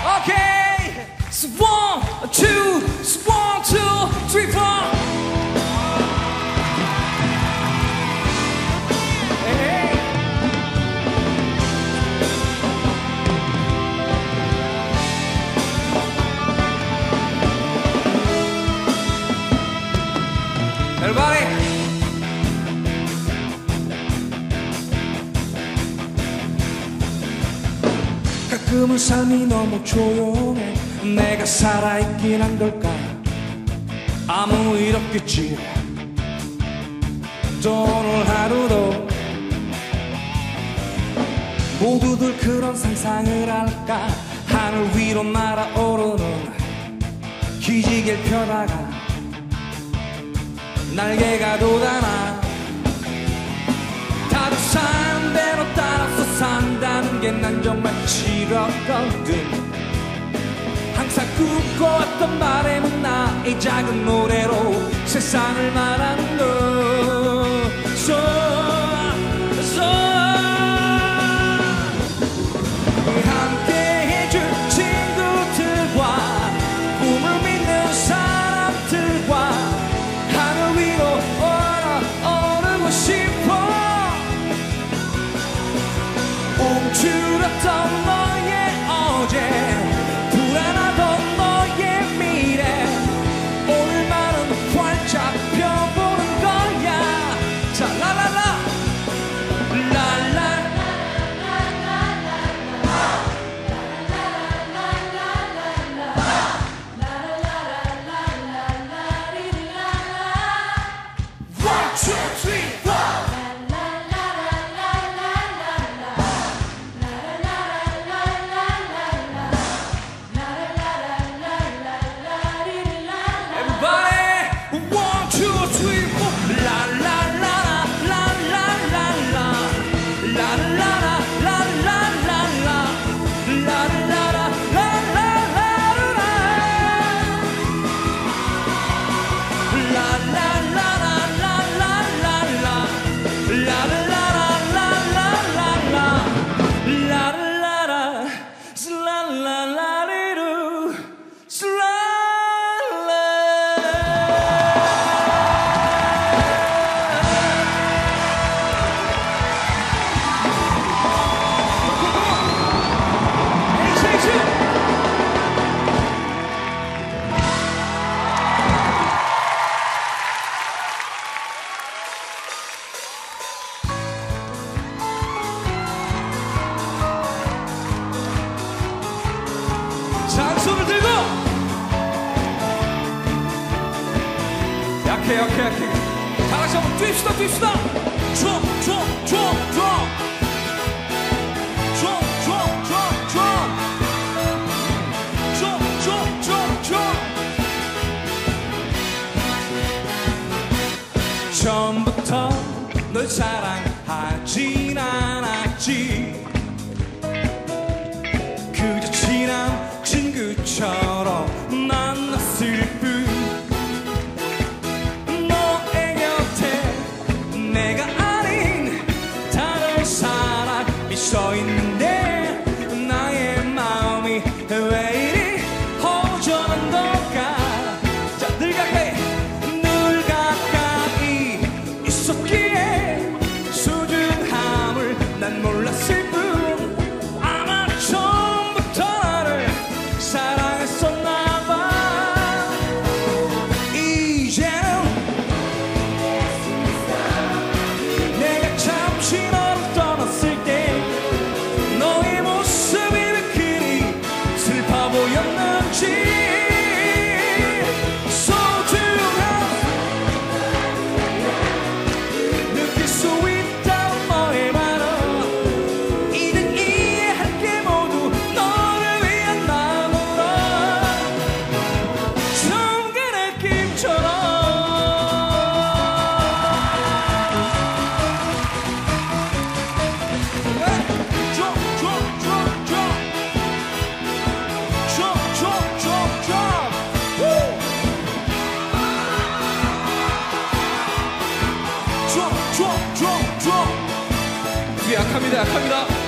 Okay, so 1, 2, so 1, 2, 3, 4. Hey. Everybody. 가끔은 삶이 너무 조용해. 내가 살아있긴 한 걸까? 아무 일 없겠지. 또 오늘 하루도 모두들 그런 상상을 할까? 하늘 위로 날아오르는 기지개를 펴다가 날개가 돋아나. 다들 사는 대로 따라서 산다는 게 난 정말 싫었거든. 항상 꿈꿔왔던 바람은 나의 작은 노래로 세상을 말하는 거. 함께 해줄 친구들과 꿈을 믿는 사람들과 하늘 위로 오르고 싶어. 움츠렸던 너의 어제, 불안하던 너의 미래, 오늘만은 활짝 펴보는 거야. 자, 라라라 라라. One, two, three, four. 손을 들고 약해 다 같이 한번 뛰읍시다 드럼 처음부터 널 사랑하진 않았지. 그저 친한 친구처럼 만났을 뿐. 너의 곁에 내가 아닌 다른 사람이 서 있는데 나의 마음이 왜 이리 허전한 걸까? 자, 늘 가까이 있었기에 소중함을 난 몰랐을 뿐. 아마 처음부터 나를 사랑했었나봐. 이제는 내가 잠시 너를 떠났을 때 너의 모습이 왜 그리 슬퍼 보였는지. 느낄 수 있다는 너의 말은 이젠 이해할게. 모두 너를 위한 마음으로 처음 그 느낌처럼. 약합니다.